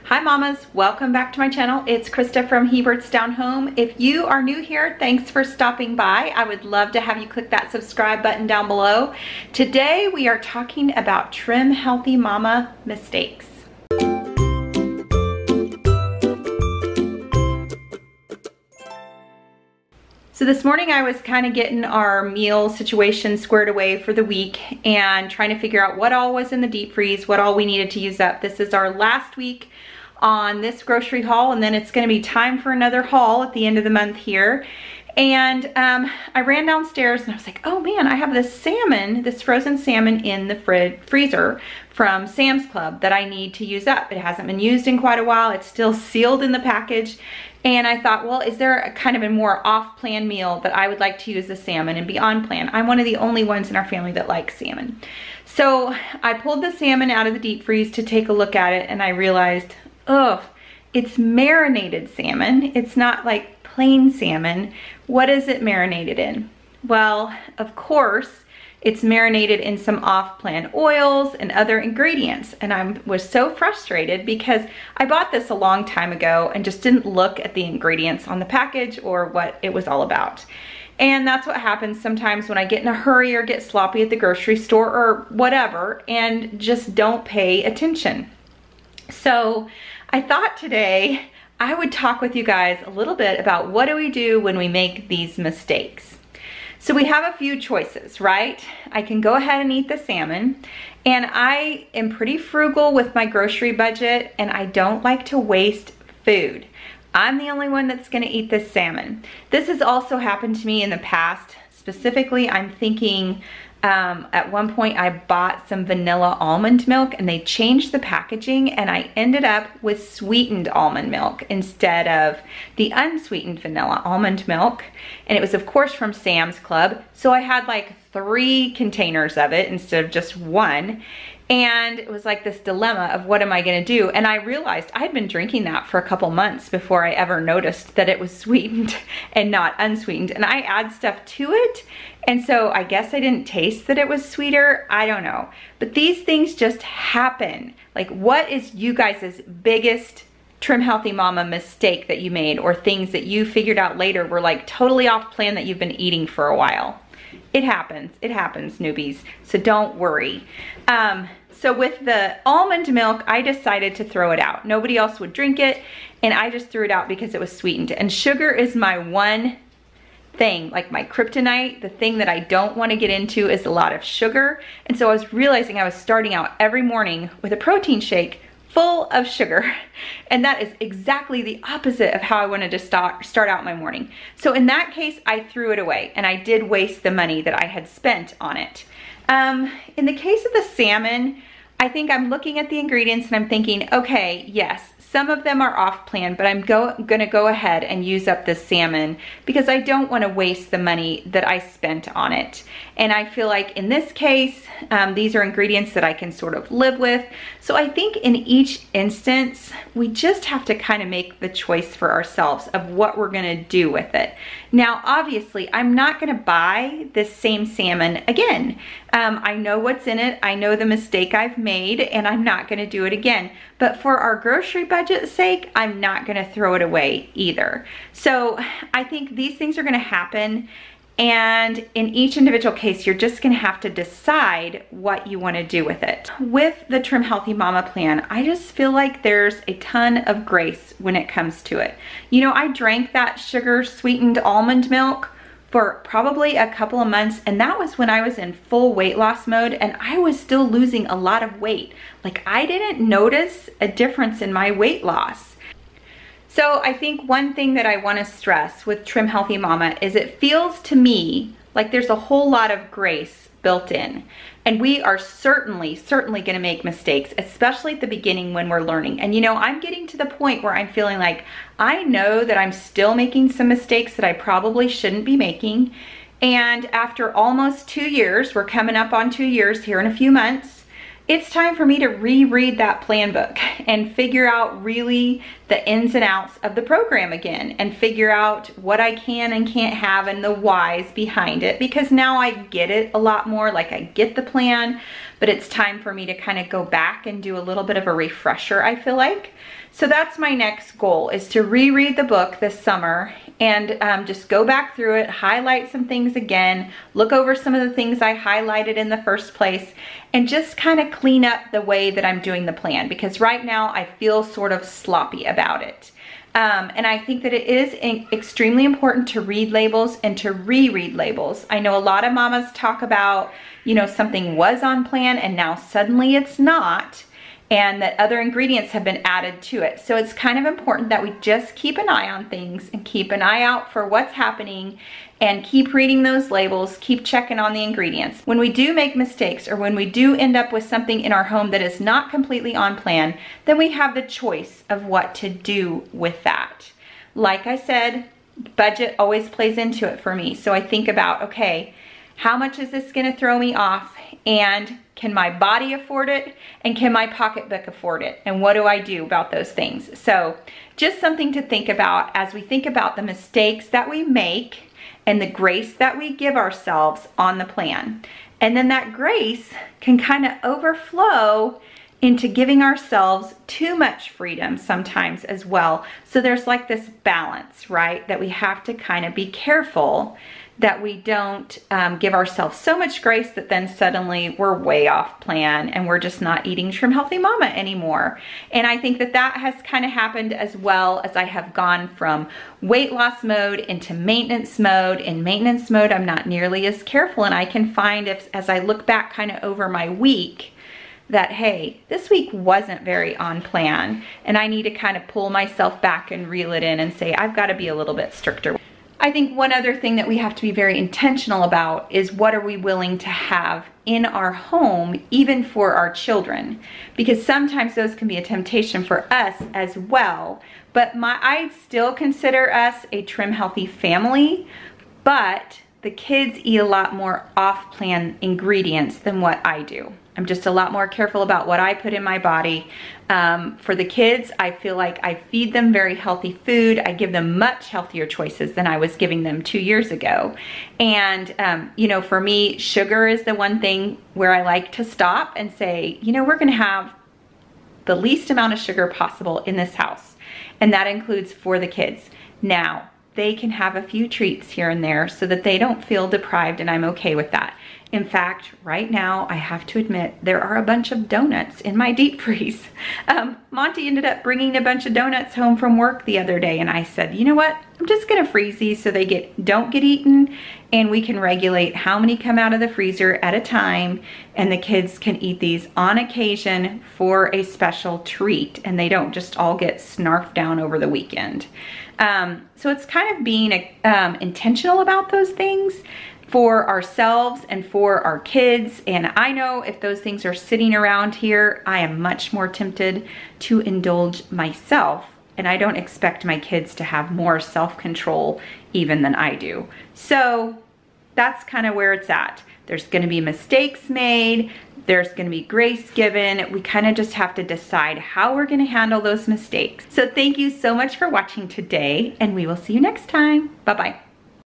Hi mamas, welcome back to my channel. It's Krista from Hebert's Down Home. If you are new here, thanks for stopping by. I would love to have you click that subscribe button down below. Today we are talking about trim healthy mama mistakes. So this morning I was kind of getting our meal situation squared away for the week and trying to figure out what all was in the deep freeze, what all we needed to use up. This is our last week on this grocery haul, and then it's going to be time for another haul at the end of the month here. And I ran downstairs and I was like, oh man, I have this salmon, this frozen salmon in the freezer from Sam's Club that I need to use up. It hasn't been used in quite a while. It's still sealed in the package. And I thought, well, is there a kind of a more off-plan meal that I would like to use the salmon and be on plan? I'm one of the only ones in our family that likes salmon. So I pulled the salmon out of the deep freeze to take a look at it, and I realized, oh, it's marinated salmon. It's not like plain salmon. What is it marinated in? Well, of course, it's marinated in some off-plan oils and other ingredients. And I was so frustrated because I bought this a long time ago and just didn't look at the ingredients on the package or what it was all about. And that's what happens sometimes when I get in a hurry or get sloppy at the grocery store or whatever and just don't pay attention. So I thought today I would talk with you guys a little bit about what do we do when we make these mistakes. So we have a few choices, right? I can go ahead and eat the salmon, and I am pretty frugal with my grocery budget, and I don't like to waste food. I'm the only one that's gonna eat this salmon. This has also happened to me in the past. Specifically, I'm thinking at one point I bought some vanilla almond milk and they changed the packaging, and I ended up with sweetened almond milk instead of the unsweetened vanilla almond milk. And it was of course from Sam's Club. So I had like 3 containers of it instead of just 1. And it was like this dilemma of what am I gonna do? And I realized I had been drinking that for a couple months before I ever noticed that it was sweetened and not unsweetened. And I add stuff to it. And so I guess I didn't taste that it was sweeter. I don't know. But these things just happen. Like, what is you guys' biggest trim healthy mama mistake that you made, or things that you figured out later were like totally off plan that you've been eating for a while? It happens, newbies, so don't worry. So with the almond milk, I decided to throw it out. Nobody else would drink it, and I just threw it out because it was sweetened. And sugar is my one thing, like my kryptonite. The thing that I don't want to get into is a lot of sugar. And so I was realizing I was starting out every morning with a protein shake full of sugar. And that is exactly the opposite of how I wanted to start out my morning. So in that case, I threw it away, and I did waste the money that I had spent on it. In the case of the salmon, I think I'm looking at the ingredients and I'm thinking, okay, yes, some of them are off plan, but I'm gonna go ahead and use up this salmon because I don't wanna waste the money that I spent on it. And I feel like in this case, these are ingredients that I can sort of live with. So I think in each instance, we just have to kind of make the choice for ourselves of what we're gonna do with it. Now, obviously, I'm not gonna buy this same salmon again. I know what's in it, I know the mistake I've made, and I'm not gonna do it again. But for our grocery budget's sake, I'm not gonna throw it away either. So I think these things are gonna happen, and in each individual case, you're just gonna have to decide what you wanna do with it. With the Trim Healthy Mama plan, I just feel like there's a ton of grace when it comes to it. You know, I drank that sugar sweetened almond milk for probably a couple of months, and that was when I was in full weight loss mode, and I was still losing a lot of weight. Like, I didn't notice a difference in my weight loss. So I think one thing that I want to stress with Trim Healthy Mama is it feels to me like there's a whole lot of grace built in. And we are certainly gonna make mistakes, especially at the beginning when we're learning. And you know, I'm getting to the point where I'm feeling like I know that I'm still making some mistakes that I probably shouldn't be making. And after almost 2 years, we're coming up on 2 years here in a few months, it's time for me to reread that plan book and figure out really the ins and outs of the program again, and figure out what I can and can't have and the whys behind it, because now I get it a lot more. Like, I get the plan, but it's time for me to kind of go back and do a little bit of a refresher, I feel like. So that's my next goal, is to reread the book this summer and just go back through it, highlight some things again, look over some of the things I highlighted in the first place, and just kind of clean up the way that I'm doing the plan, because right now I feel sort of sloppy about it. And I think that it is extremely important to read labels and to reread labels. I know a lot of mamas talk about, you know, something was on plan and now suddenly it's not, and that other ingredients have been added to it. So it's kind of important that we just keep an eye on things and keep an eye out for what's happening and keep reading those labels, keep checking on the ingredients. When we do make mistakes, or when we do end up with something in our home that is not completely on plan, then we have the choice of what to do with that. Like I said, budget always plays into it for me. So I think about, okay, how much is this gonna throw me off? And can my body afford it? And can my pocketbook afford it? And what do I do about those things? So just something to think about as we think about the mistakes that we make and the grace that we give ourselves on the plan. And then that grace can kind of overflow into giving ourselves too much freedom sometimes as well. So there's like this balance, right? That we have to kind of be careful that we don't give ourselves so much grace that then suddenly we're way off plan and we're just not eating Trim Healthy Mama anymore. And I think that that has kind of happened as well as I have gone from weight loss mode into maintenance mode. In maintenance mode, I'm not nearly as careful, and I can find, as I look back kind of over my week, that, hey, this week wasn't very on plan, and I need to kind of pull myself back and reel it in and say, I've got to be a little bit stricter. I think one other thing that we have to be very intentional about is what are we willing to have in our home, even for our children, because sometimes those can be a temptation for us as well. But I still consider us a Trim Healthy family, but the kids eat a lot more off-plan ingredients than what I do. I'm just a lot more careful about what I put in my body. For the kids, I feel like I feed them very healthy food. I give them much healthier choices than I was giving them 2 years ago. And, you know, for me, sugar is the one thing where I like to stop and say, you know, we're gonna have the least amount of sugar possible in this house. And that includes for the kids. Now, they can have a few treats here and there so that they don't feel deprived, and I'm okay with that. In fact, right now, I have to admit, there are a bunch of donuts in my deep freeze. Monty ended up bringing a bunch of donuts home from work the other day, and I said, you know what? I'm just gonna freeze these so they don't get eaten, and we can regulate how many come out of the freezer at a time, and the kids can eat these on occasion for a special treat, and they don't just all get snarfed down over the weekend. So it's kind of being intentional about those things for ourselves and for our kids. And I know if those things are sitting around here, I am much more tempted to indulge myself. And I don't expect my kids to have more self-control even than I do. So that's kind of where it's at. There's gonna be mistakes made. There's gonna be grace given. We kind of just have to decide how we're gonna handle those mistakes. So thank you so much for watching today, and we will see you next time. Bye-bye.